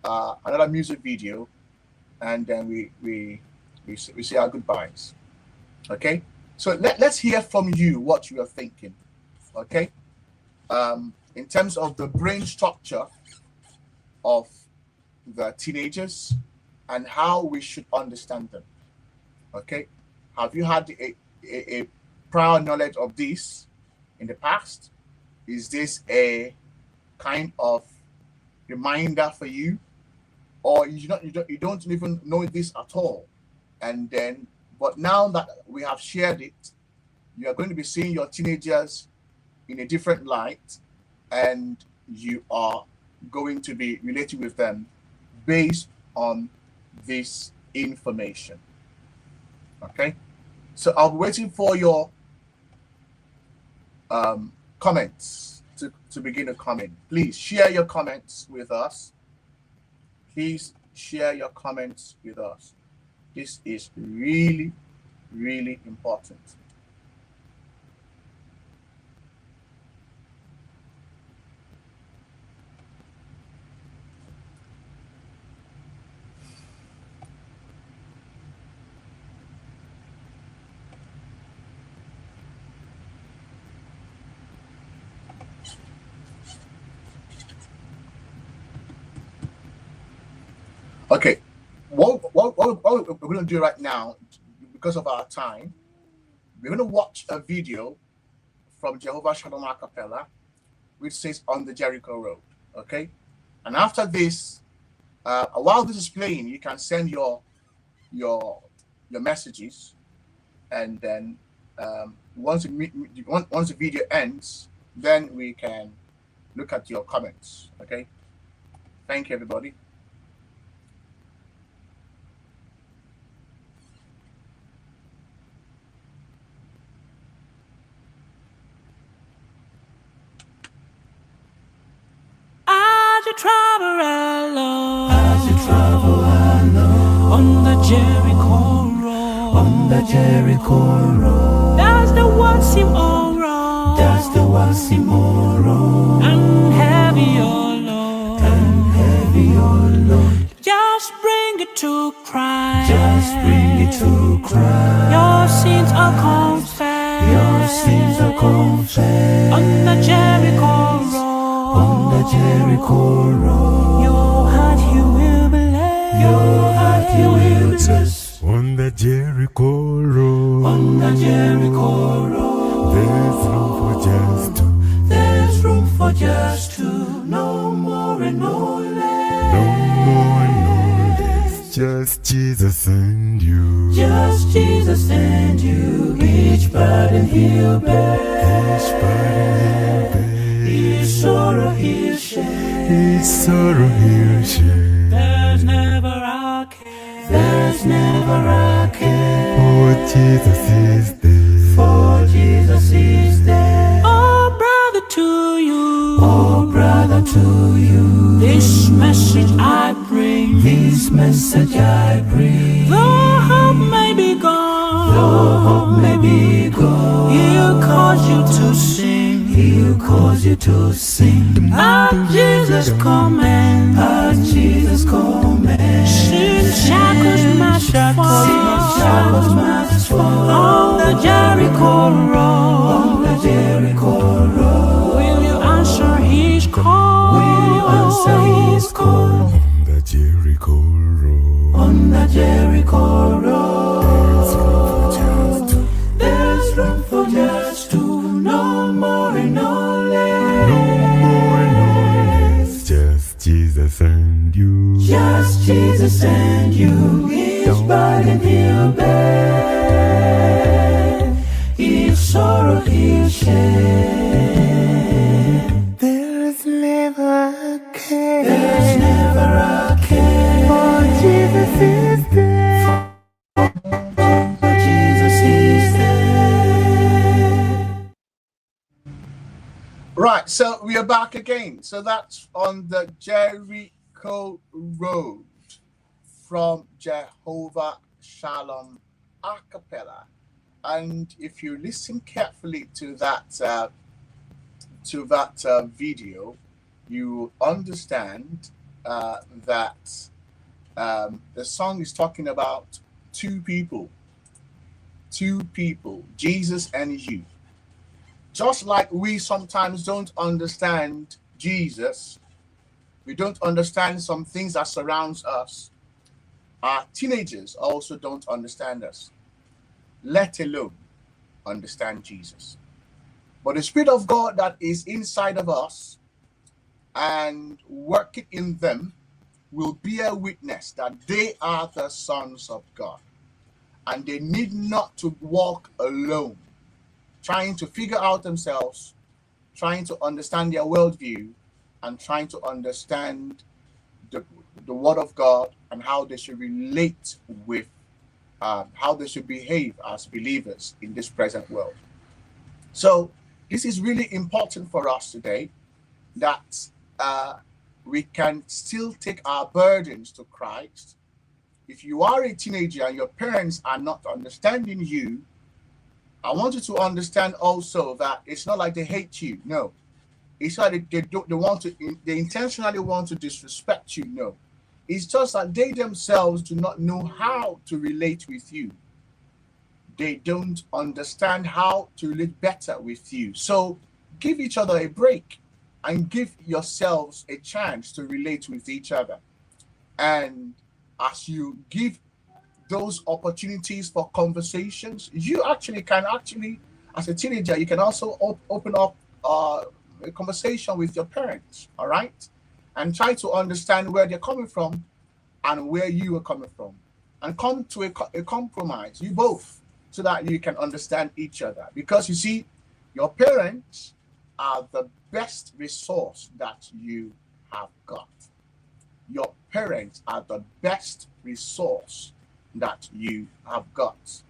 another music video, and then we say our goodbyes. Okay, so let's hear from you what you are thinking. Okay, in terms of the brain structure of the teenagers and how we should understand them. Okay, have you had a prior knowledge of this in the past? Is this a kind of reminder for you, or you don't even know this at all? And then, but now that we have shared it, you are going to be seeing your teenagers in a different light, and you are going to be relating with them based on this information. Okay, so I'll be waiting for your comments to begin to comment. Please share your comments with us. This is really, really important. Okay, what we're going to do right now, because of our time, we're going to watch a video from Jehovah Shalom a cappella, which says On the Jericho Road. Okay, and after this, while this is playing, you can send your messages, and then once the video ends, then we can look at your comments. Okay, thank you, everybody. As you travel alone, on the Jericho road, does the world seem all wrong? And heavy your load, just bring it to Christ. Your sins are confessed. On the Jericho road, your heart He will be led. On the Jericho road, there's room for just two. No more and no less. Just Jesus and you. Each burden He'll bear. Each sorrow He'll share. There's never a care. For Jesus is there. Oh, brother, to you, this message I bring. Though hope may be gone, He'll cause you to sing. At Jesus' command, sin shackles must fall. On the Jericho road, will you answer His call? On the Jericho road, there's room for just two. No more and no less. Just Jesus and you. Each burden He'll bear. Each sorrow He'll share. There's never a care. For Jesus is there. Right, so we are back again. So that's On the Jericho Road from Jehovah Shalom a cappella. And if you listen carefully to that video, you understand that the song is talking about two people, Jesus and you. Just like we sometimes don't understand Jesus, we don't understand some things that surrounds us. Our teenagers also don't understand us, let alone understand Jesus. But the Spirit of God that is inside of us and working in them will bear witness that they are the sons of God. And they need not to walk alone, trying to figure out themselves, trying to understand their worldview, and trying to understand the Word of God and how they should relate with, how they should behave as believers in this present world. So this is really important for us today, that we can still take our burdens to Christ. If you are a teenager and your parents are not understanding you, I want you to understand also that it's not like they hate you. No, it's not like they intentionally want to disrespect you. No, it's just that they themselves do not know how to relate with you. They don't understand how to relate better with you. So give each other a break and give yourselves a chance to relate with each other. And as you give those opportunities for conversations, you can as a teenager, you can also open up a conversation with your parents, all right? And try to understand where they're coming from and where you are coming from. And come to a compromise, you both, so that you can understand each other. Because you see, your parents are the best resource that you have got. Your parents are the best resource that you have got.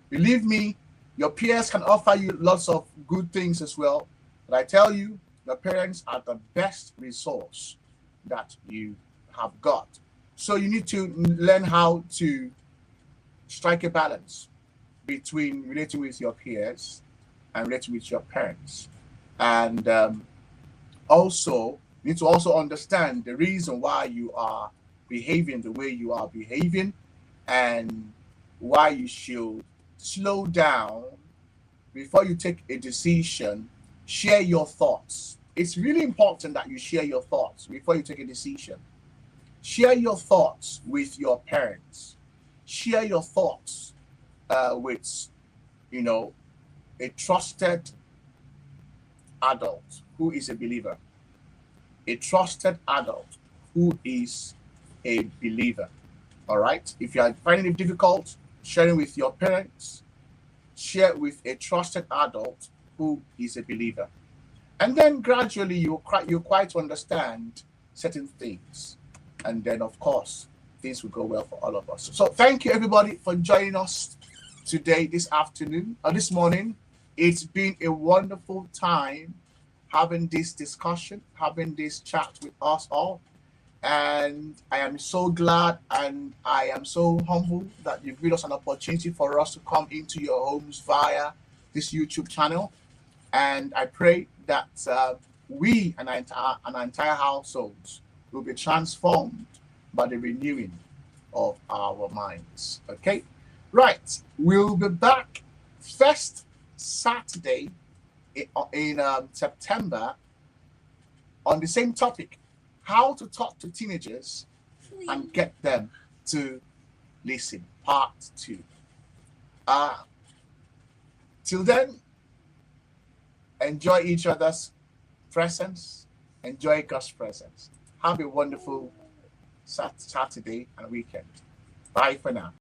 Believe me, your peers can offer you lots of good things as well. But I tell you, your parents are the best resource that you have got. So you need to learn how to strike a balance between relating with your peers and relating with your parents. And also, you need to also understand the reason why you are behaving the way you are behaving, and why you should slow down before you take a decision. Share your thoughts. It's really important that you share your thoughts before you take a decision. Share your thoughts with your parents. Share your thoughts with, a trusted adult who is a believer. A trusted adult who is a believer. All right? If you are finding it difficult sharing with your parents, share with a trusted adult who is a believer. And then gradually you quite understand certain things. And then, of course, things will go well for all of us. So thank you, everybody, for joining us today, this afternoon, or this morning. It's been a wonderful time having this discussion, having this chat with us all. And I am so glad and I am so humble that you've given us an opportunity for us to come into your homes via this YouTube channel. And I pray that we and our entire households will be transformed by the renewing of our minds. Okay? Right. We'll be back first Saturday in September on the same topic: how to talk to teenagers and get them to listen, part 2. Till then, enjoy each other's presence, enjoy God's presence. Have a wonderful Saturday and weekend. Bye for now.